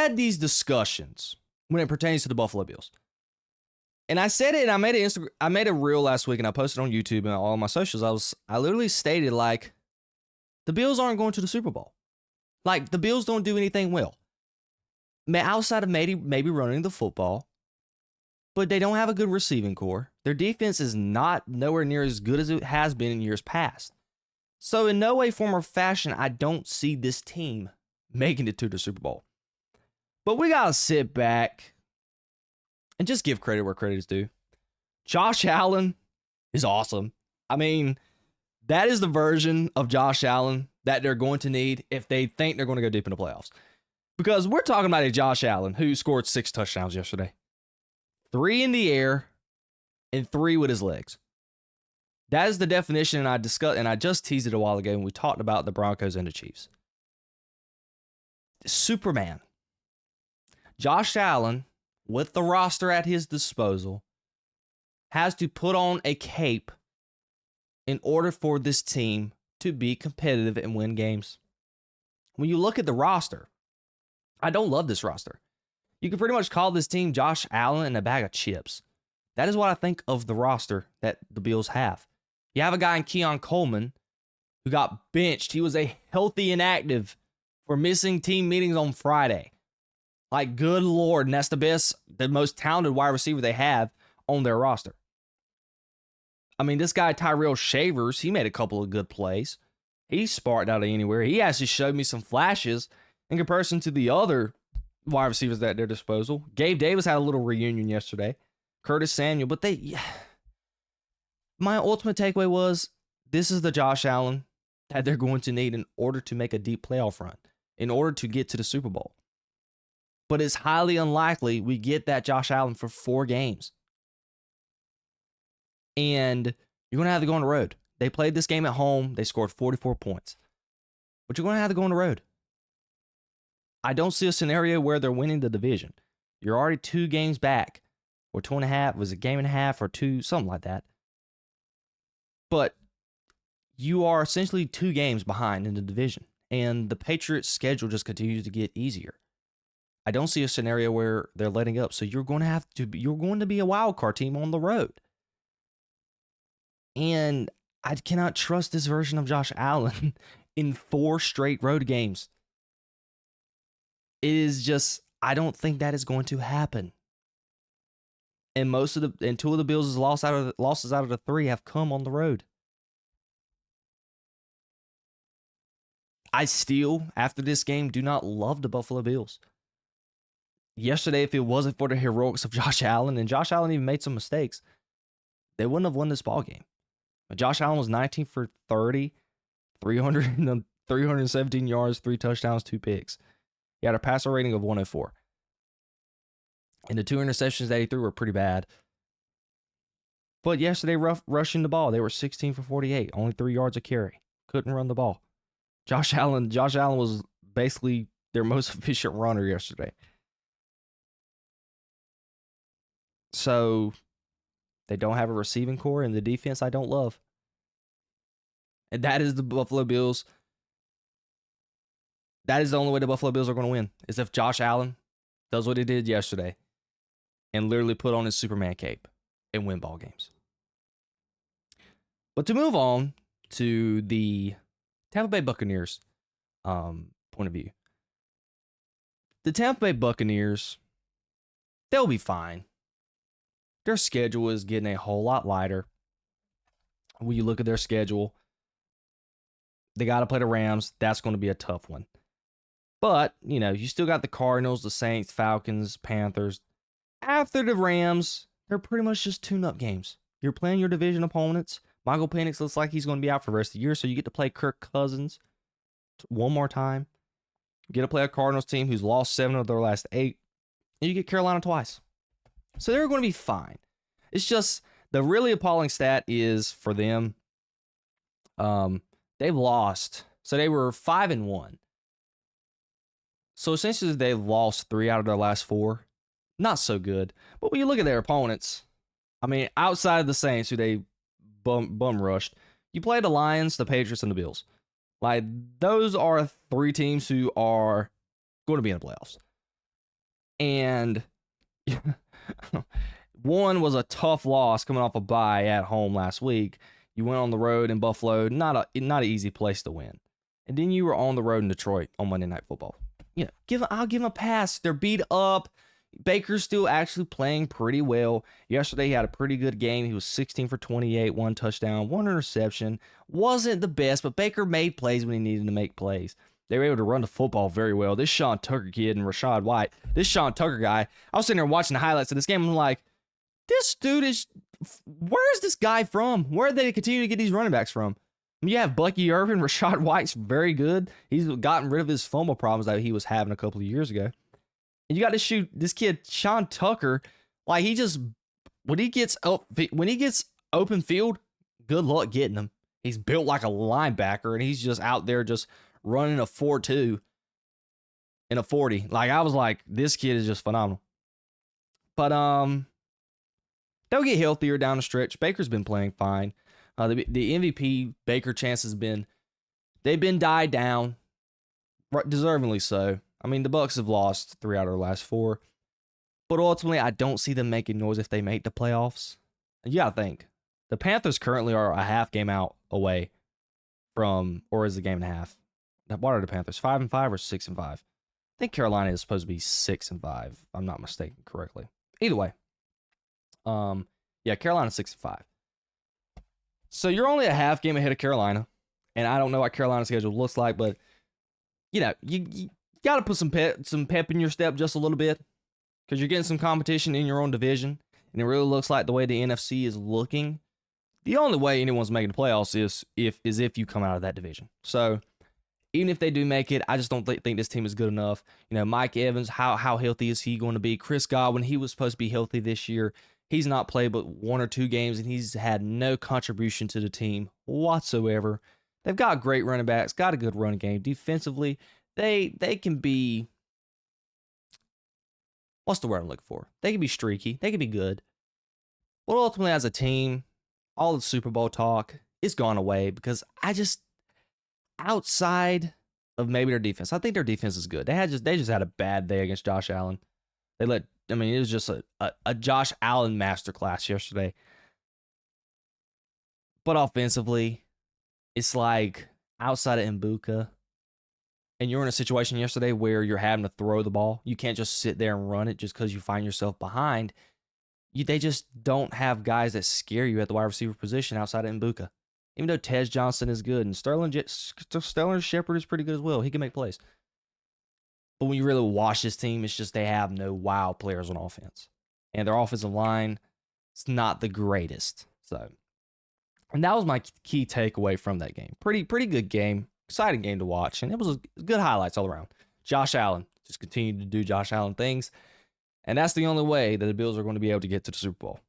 had these discussions when it pertains to the Buffalo Bills. And I said it, and I made a reel last week, and I posted on YouTube and all my socials. I literally stated, like, the Bills aren't going to the Super Bowl. Like, the Bills don't do anything well. Outside of maybe running the football, but they don't have a good receiving core. Their defense is nowhere near as good as it has been in years past. So in no way, form, or fashion, I don't see this team making it to the Super Bowl. But we got to sit back and just give credit where credit is due. Josh Allen is awesome. I mean, that is the version of Josh Allen that they're going to need if they think they're going to go deep in the playoffs. Because we're talking about a Josh Allen who scored 6 touchdowns yesterday. 3 in the air and 3 with his legs. That is the definition, and I just teased it a while ago when we talked about the Broncos and the Chiefs. Superman. Josh Allen, with the roster at his disposal, has to put on a cape in order for this team to be competitive and win games. When you look at the roster, I don't love this roster. You can pretty much call this team Josh Allen and a bag of chips. That is what I think of the roster that the Bills have. You have a guy in Keon Coleman who got benched. He was a healthy inactive for missing team meetings on Friday. Like, good Lord, and that's the most talented wide receiver they have on their roster. I mean, this guy, Tyrell Shavers, he made a couple of good plays. He sparked out of anywhere. He actually showed me some flashes in comparison to the other wide receivers at their disposal. Gabe Davis had a little reunion yesterday. Curtis Samuel. But my ultimate takeaway was, this is the Josh Allen that they're going to need in order to make a deep playoff run, in order to get to the Super Bowl. But it's highly unlikely we get that Josh Allen for 4 games. And you're going to have to go on the road. They played this game at home. They scored 44 points. But you're going to have to go on the road. I don't see a scenario where they're winning the division. You're already 2 games back, or 2.5. Was it a game and a half or 2, something like that. But you are essentially 2 games behind in the division, and the Patriots' schedule just continues to get easier. I don't see a scenario where they're letting up, so you're going to be a wild card team on the road. And I cannot trust this version of Josh Allen in 4 straight road games. It is just, I don't think that is going to happen. And 2 of the Bills' losses out of the 3 have come on the road. I still, after this game, do not love the Buffalo Bills. Yesterday, if it wasn't for the heroics of Josh Allen, and Josh Allen even made some mistakes, they wouldn't have won this ball game. But Josh Allen was 19 for 30, 317 yards, 3 touchdowns, 2 picks. He had a passer rating of 104. And the 2 interceptions that he threw were pretty bad. But yesterday, rushing the ball, they were 16 for 48, only 3 yards a carry. Couldn't run the ball. Josh Allen was basically their most efficient runner yesterday. So they don't have a receiving core, and the defense I don't love. And that is the Buffalo Bills. That is the only way the Buffalo Bills are going to win, is if Josh Allen does what he did yesterday and literally put on his Superman cape and win ball games. But to move on to the Tampa Bay Buccaneers point of view. The Tampa Bay Buccaneers, they'll be fine. Their schedule is getting a whole lot lighter. When you look at their schedule, they got to play the Rams. That's going to be a tough one. But, you still got the Cardinals, the Saints, Falcons, Panthers. After the Rams, they're pretty much just tune-up games. You're playing your division opponents. Michael Penix looks like he's going to be out for the rest of the year, so you get to play Kirk Cousins one more time. You get to play a Cardinals team who's lost 7 of their last 8. And you get Carolina twice. So they're going to be fine. It's just, the really appalling stat is for them, they've lost. So they were 5-1. So essentially they've lost 3 out of their last 4. Not so good. But when you look at their opponents, I mean, outside of the Saints, who they bum rushed, you play the Lions, the Patriots, and the Bills. Like, those are 3 teams who are going to be in the playoffs. And one was a tough loss coming off a bye at home last week. You went on the road in Buffalo, not an easy place to win. And then you were on the road in Detroit on Monday Night Football. I'll give them a pass. They're beat up. Baker's still actually playing pretty well. Yesterday, he had a pretty good game. He was 16 for 28, 1 touchdown, 1 interception. Wasn't the best, but Baker made plays when he needed to make plays. They were able to run the football very well. This Sean Tucker kid and Rashad White, this Sean Tucker guy, I was sitting there watching the highlights of this game. I'm like, this dude is, where is this guy from? Where did they continue to get these running backs from? You have Bucky Irvin. Rashad White's very good. He's gotten rid of his fumble problems that he was having a couple of years ago. And you got to shoot this kid, Sean Tucker. Like, when he gets open field, good luck getting him. He's built like a linebacker, and he's just out there just running a 4.2 in a 40. Like, I was like, this kid is just phenomenal. But they'll get healthier down the stretch. Baker's been playing fine. The MVP Baker chance they've been died down, deservingly so. I mean, the Bucs have lost 3 out of their last 4, but ultimately, I don't see them making noise if they make the playoffs. And you gotta think, the Panthers currently are a half game out away from, or is the game and a half? What are the Panthers? 5-5 or 6-5? I think Carolina is supposed to be 6-5. If I'm not mistaken correctly. Either way, Carolina 6-5. So you're only a half game ahead of Carolina, and I don't know what Carolina's schedule looks like, but you got to put some pep in your step just a little bit, because you're getting some competition in your own division, and it really looks like the way the NFC is looking, the only way anyone's making the playoffs is if you come out of that division. So even if they do make it, I just don't think this team is good enough. Mike Evans, how healthy is he going to be? Chris Godwin, he was supposed to be healthy this year. He's not played but 1 or 2 games, and he's had no contribution to the team whatsoever. They've got great running backs, got a good run game. Defensively, they can be, what's the word I'm looking for? They can be streaky. They can be good. But ultimately, as a team, all the Super Bowl talk is gone away, because outside of maybe their defense, I think their defense is good. They just had a bad day against Josh Allen. It was just a Josh Allen masterclass yesterday. But offensively, it's like outside of Mbuka, and you're in a situation yesterday where you're having to throw the ball. You can't just sit there and run it just because you find yourself behind. They just don't have guys that scare you at the wide receiver position outside of Mbuka. Even though Tej Johnson is good, and Sterling Shepard is pretty good as well. He can make plays. But when you really watch this team, it's just they have no wow players on offense. And their offensive line, it's not the greatest. So, and that was my key takeaway from that game. Pretty good game. Exciting game to watch. And it was good highlights all around. Josh Allen just continued to do Josh Allen things. And that's the only way that the Bills are going to be able to get to the Super Bowl.